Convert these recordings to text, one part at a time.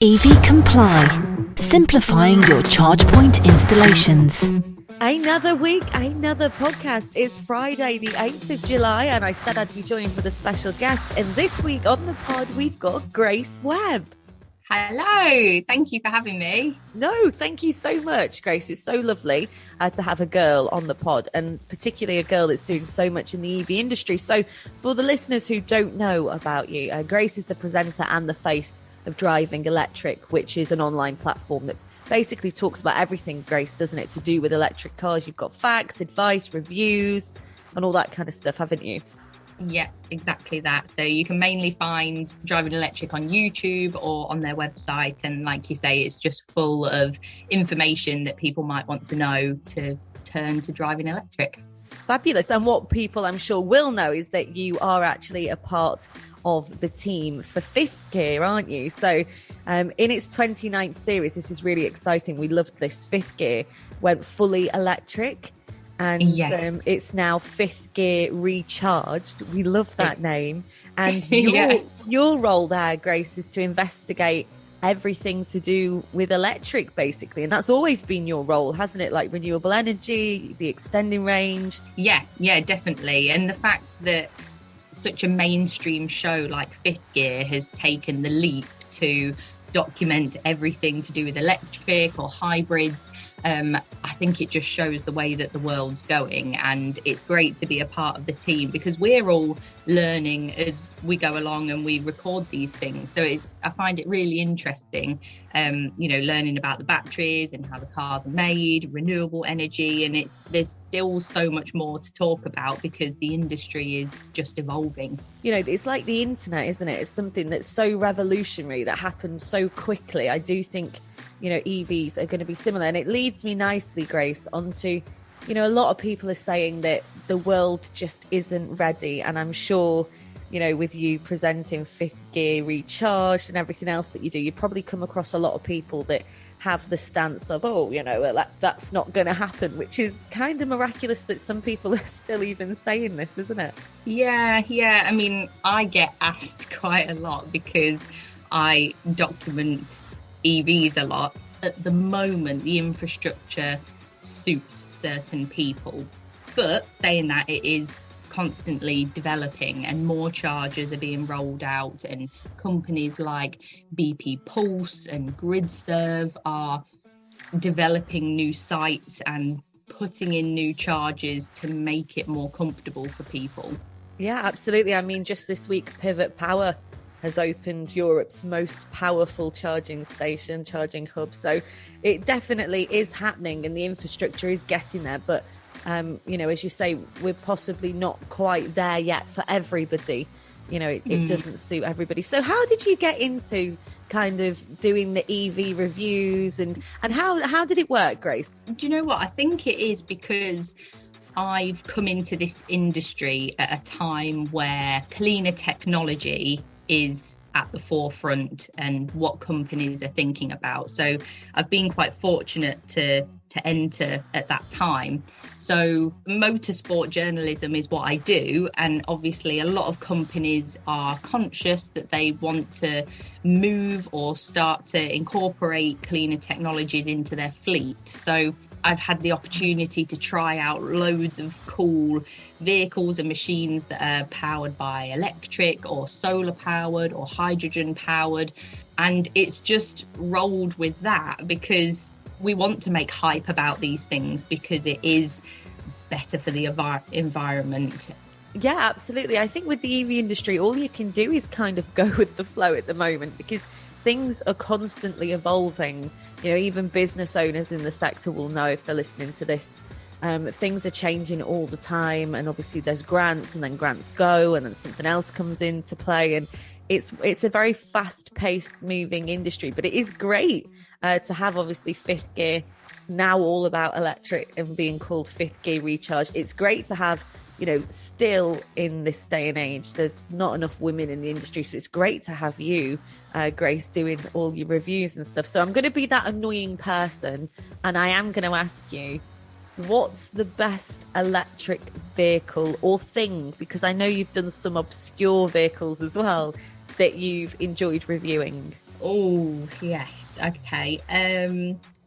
EV Comply, simplifying your charge point installations. Another week, another podcast. It's Friday, the 8th of July, and I said I'd be joined with a special guest. And this week on the pod, we've got Grace Webb. Hello, thank you for having me. No, thank you so much, Grace. It's so lovely to have a girl on the pod, and particularly a girl that's doing so much in the EV industry. So for the listeners who don't know about you, Grace is the presenter and the face of DrivingElectric, which is an online platform that basically talks about everything, Grace, doesn't it, to do with electric cars. You've got facts, advice, reviews, and all that kind of stuff, haven't you? Yeah, exactly that. So you can mainly find DrivingElectric on YouTube or on their website. And like you say, it's just full of information that people might want to know to turn to DrivingElectric. Fabulous. And what people I'm sure will know is that you are actually a part of the team for Fifth Gear, aren't you? So in its 29th series, this is really exciting. We loved this. Fifth Gear went fully electric, and yes. It's now Fifth Gear Recharged. We love that name. And your role there, Grace, is to investigate everything to do with electric, basically. And that's always been your role, hasn't it? Like renewable energy, the extending range. Yeah, definitely. And the fact that such a mainstream show like Fifth Gear has taken the leap to document everything to do with electric or hybrids, I think it just shows the way that the world's going, and it's great to be a part of the team because we're all learning as we go along and we record these things. So I find it really interesting, learning about the batteries and how the cars are made, renewable energy, and there's still so much more to talk about because the industry is just evolving. You know, it's like the internet, isn't it? It's something that's so revolutionary that happened so quickly. I do think, EVs are going to be similar. And it leads me nicely, Grace, onto, a lot of people are saying that the world just isn't ready. And I'm sure, with you presenting Fifth Gear Recharged and everything else that you do, you probably come across a lot of people that have the stance of, that's not going to happen, which is kind of miraculous that some people are still even saying this, isn't it? Yeah. I mean, I get asked quite a lot because I document EVs a lot. At the moment, the infrastructure suits certain people. But saying that, it is constantly developing and more chargers are being rolled out, and companies like BP Pulse and GridServe are developing new sites and putting in new chargers to make it more comfortable for people. Yeah, absolutely. I mean, just this week, Pivot Power has opened Europe's most powerful charging hub. So it definitely is happening and the infrastructure is getting there. But, as you say, we're possibly not quite there yet for everybody. It doesn't suit everybody. So how did you get into kind of doing the EV reviews and how did it work, Grace? Do you know what? I think it is because I've come into this industry at a time where cleaner technology is at the forefront and what companies are thinking about. So I've been quite fortunate to enter at that time. So motorsport journalism is what I do, and obviously a lot of companies are conscious that they want to move or start to incorporate cleaner technologies into their fleet. So I've had the opportunity to try out loads of cool vehicles and machines that are powered by electric or solar powered or hydrogen powered. And it's just rolled with that because we want to make hype about these things because it is better for the environment. Yeah, absolutely. I think with the EV industry, all you can do is kind of go with the flow at the moment because things are constantly evolving. Even business owners in the sector will know if they're listening to this. Things are changing all the time, and obviously there's grants, and then grants go, and then something else comes into play, and it's a very fast-paced, moving industry. But it is great to have obviously Fifth Gear now all about electric and being called Fifth Gear Recharged. It's great to have, still in this day and age, there's not enough women in the industry, so it's great to have you, Grace, doing all your reviews and stuff. So I'm going to be that annoying person, and I am going to ask you, what's the best electric vehicle or thing? Because I know you've done some obscure vehicles as well that you've enjoyed reviewing. Oh, yes. Okay.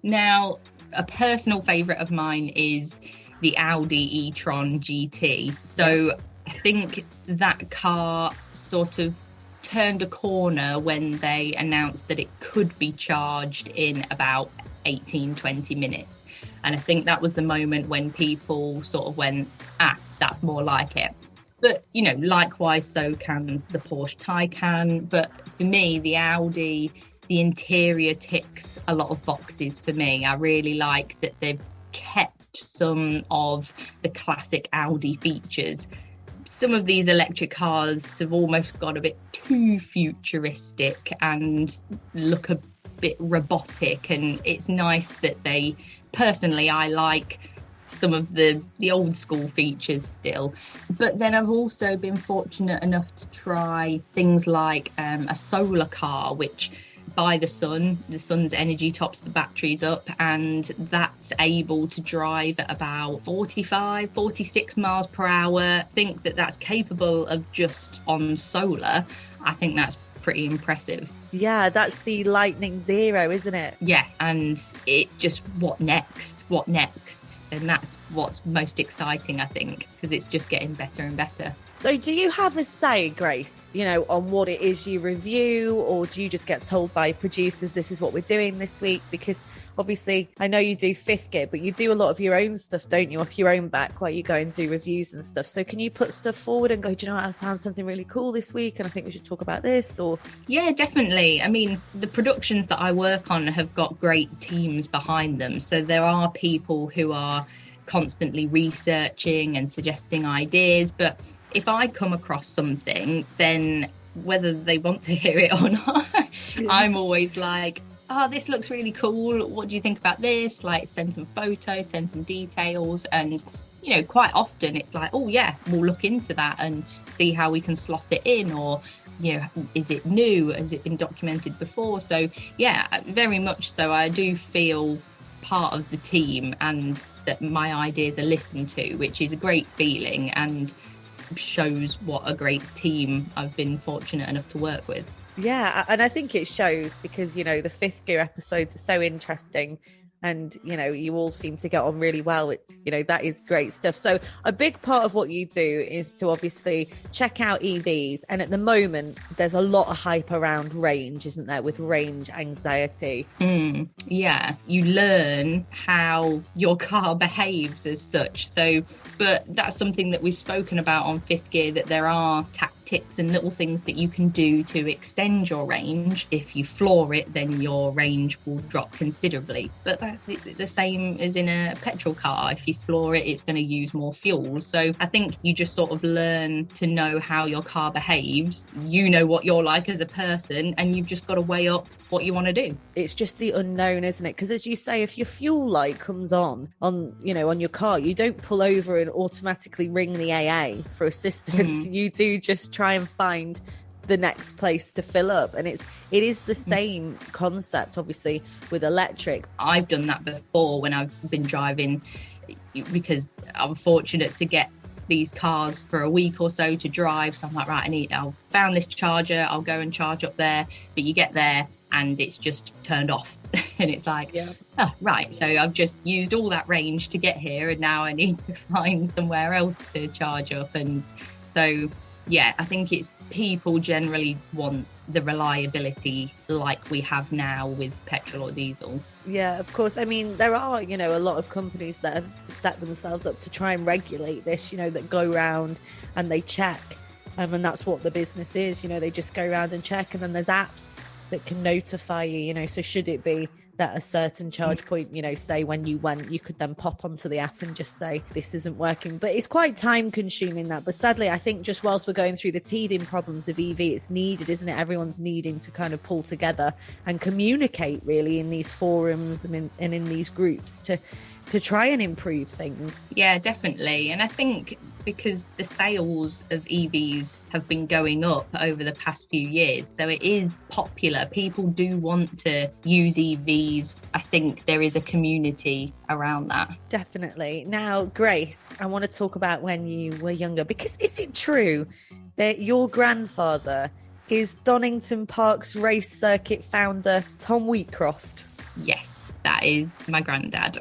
Now, a personal favourite of mine is the Audi e-tron GT. So I think that car sort of turned a corner when they announced that it could be charged in about 18-20 minutes. And I think that was the moment when people sort of went, that's more like it. But, likewise, so can the Porsche Taycan. But for me, the Audi, the interior ticks a lot of boxes for me. I really like that they've kept some of the classic Audi features. Some of these electric cars have almost got a bit too futuristic and look a bit robotic. And it's nice that personally, I like some of the old school features still. But then I've also been fortunate enough to try things like a solar car, which by the sun's energy tops the batteries up, and that's able to drive at about 46 miles per hour. Think that's capable of just on solar. I think that's pretty impressive. Yeah, that's the Lightning Zero, isn't it? Yeah, and it just, what next? And that's what's most exciting, I think, because it's just getting better and better. So do you have a say, Grace, on what it is you review, or do you just get told by producers, this is what we're doing this week? Because obviously I know you do fifth gear, but you do a lot of your own stuff, don't you, off your own back, while you go and do reviews and stuff. So can you put stuff forward and go, do you know what, I found something really cool this week and I think we should talk about this? Or yeah, definitely. I mean, the productions that I work on have got great teams behind them. So there are people who are constantly researching and suggesting ideas. But if I come across something, then whether they want to hear it or not, I'm always like, this looks really cool. What do you think about this? Like, send some photos, send some details. And, quite often it's like, oh yeah, we'll look into that and see how we can slot it in. Or, is it new? Has it been documented before? So yeah, very much so. I do feel part of the team and that my ideas are listened to, which is a great feeling and shows what a great team I've been fortunate enough to work with. Yeah, and I think it shows because, the fifth gear episodes are so interesting and, you all seem to get on really well. That is great stuff. So a big part of what you do is to obviously check out EVs. And at the moment, there's a lot of hype around range, isn't there, with range anxiety? Yeah, you learn how your car behaves as such. But that's something that we've spoken about on fifth gear, that there are tactics and little things that you can do to extend your range. If you floor it, then your range will drop considerably. But that's the same as in a petrol car. If you floor it, it's going to use more fuel. So I think you just sort of learn to know how your car behaves. You know what you're like as a person, and you've just got to weigh up what you want to do. It's just the unknown, isn't it? Because as you say, if your fuel light comes on your car, you don't pull over and automatically ring the AA for assistance. You do just try and find the next place to fill up, and it is the same concept obviously with electric. I've done that before when I've been driving, because I'm fortunate to get these cars for a week or so to drive. So I'm like, right, I'll found this charger, I'll go and charge up there. But you get there and it's just turned off. And it's like, oh, right, so I've just used all that range to get here, and now I need to find somewhere else to charge up. And so, yeah, I think it's people generally want the reliability like we have now with petrol or diesel. Yeah, of course. I mean, there are, a lot of companies that have set themselves up to try and regulate this, that go around and they check. And that's what the business is, they just go around and check. And then there's apps that can notify you, so should it be that a certain charge point, say when you went, you could then pop onto the app and just say, this isn't working. But it's quite time consuming that. But sadly, I think just whilst we're going through the teething problems of EV, it's needed, isn't it? Everyone's needing to kind of pull together and communicate really in these forums and in these groups to try and improve things. Yeah, definitely. And I think because the sales of EVs have been going up over the past few years, so it is popular. People do want to use EVs. I think there is a community around that. Definitely. Now, Grace, I want to talk about when you were younger, because is it true that your grandfather is Donington Park's race circuit founder, Tom Wheatcroft. Yes, that is my granddad.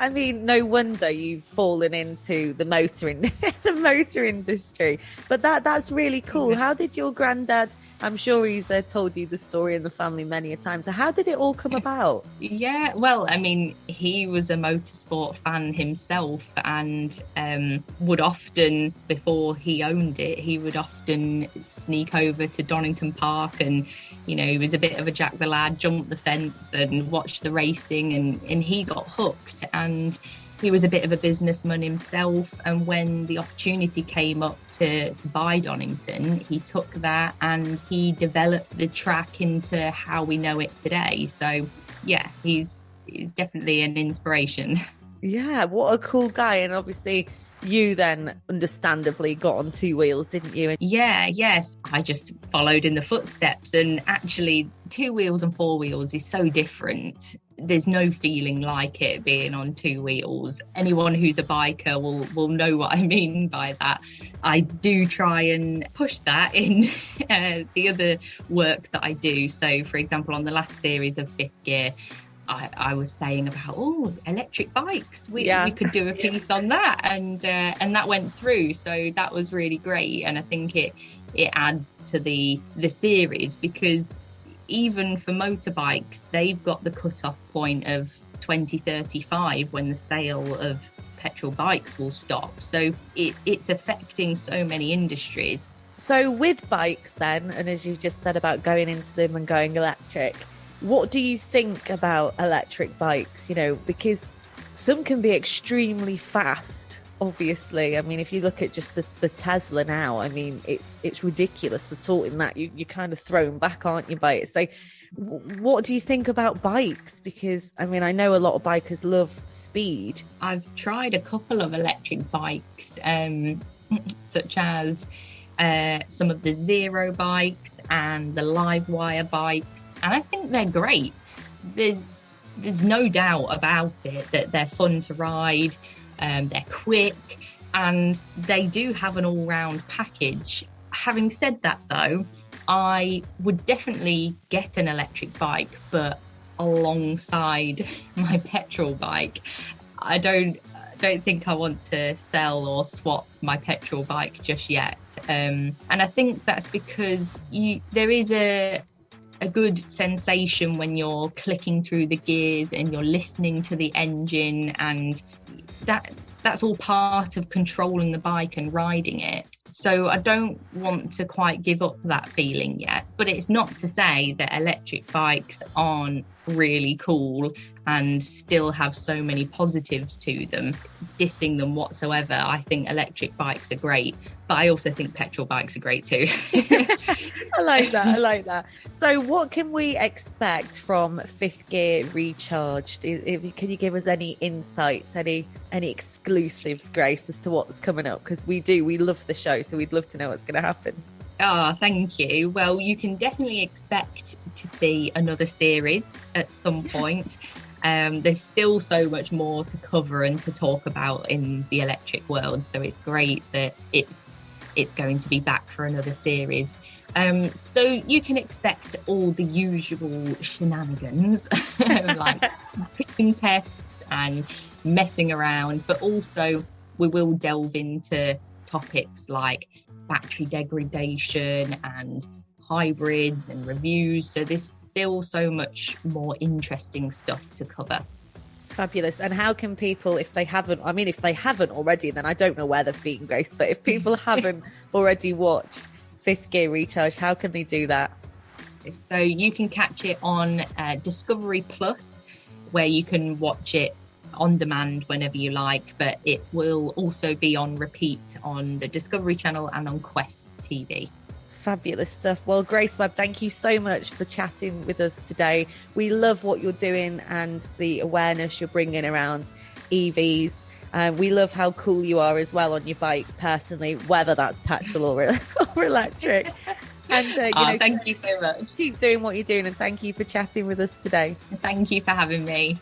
I mean, no wonder you've fallen into the motor industry. But that's really cool. How did your granddad? I'm sure he's told you the story in the family many a time. So how did it all come about? Yeah, well, I mean, he was a motorsport fan himself, and would often, before he owned it, he would often sneak over to Donington Park, and he was a bit of a Jack the Lad, jump the fence and watch the racing, and he got hooked. And he was a bit of a businessman himself, and when the opportunity came up to buy Donington, he took that and he developed the track into how we know it today. So yeah, he's definitely an inspiration. Yeah, what a cool guy. And obviously you then understandably got on two wheels, didn't you? Yes, I just followed in the footsteps, and actually 2 wheels and 4 wheels is so different. There's no feeling like it being on 2 wheels. Anyone who's a biker will know what I mean by that. I do try and push that in the other work that I do. So for example, on the last series of Fifth Gear, I was saying about electric bikes. We could do a piece on that, and that went through. So that was really great, and I think it adds to the series, because even for motorbikes, they've got the cut-off point of 2035 when the sale of petrol bikes will stop. So it's affecting so many industries. So with bikes then, and as you just said about going into them and going electric, what do you think about electric bikes? Because some can be extremely fast, obviously. I mean, if you look at just the Tesla now, I mean, it's ridiculous, the torque in that. You're kind of thrown back, aren't you, by it? So what do you think about bikes? Because, I mean, I know a lot of bikers love speed. I've tried a couple of electric bikes, such as some of the Zero bikes and the Live Wire bikes. And I think they're great. There's no doubt about it that they're fun to ride, they're quick, and they do have an all-round package. Having said that, though, I would definitely get an electric bike, but alongside my petrol bike. I don't think I want to sell or swap my petrol bike just yet. And I think that's because there is a good sensation when you're clicking through the gears and you're listening to the engine, and that's all part of controlling the bike and riding it. So I don't want to quite give up that feeling yet, but it's not to say that electric bikes aren't really cool and still have so many positives to them. Dissing them whatsoever. I think electric bikes are great, but I also think petrol bikes are great too. I like that. So what can we expect from Fifth Gear Recharged? Can you give us any insights, any exclusives, Grace, as to what's coming up? Because we love the show, so we'd love to know what's going to happen. Oh, thank you. Well, you can definitely expect to see another series at some point. There's still so much more to cover and to talk about in the electric world, so it's great that it's going to be back for another series. So you can expect all the usual shenanigans, like tipping tests and messing around, but also we will delve into topics like battery degradation and hybrids and reviews. So there's still so much more interesting stuff to cover. Fabulous. And how can people, if they haven't already, then I don't know where they've been, Grace, but if people haven't already watched Fifth Gear Recharge, how can they do that? So you can catch it on Discovery Plus, where you can watch it on demand whenever you like, but it will also be on repeat on the Discovery Channel and on Quest TV. Fabulous stuff. Well, Grace Webb, thank you so much for chatting with us today. We love what you're doing and the awareness you're bringing around EVs. We love how cool you are as well on your bike personally, whether that's petrol or electric. And thank you so much. Keep doing what you're doing, and thank you for chatting with us today. Thank you for having me.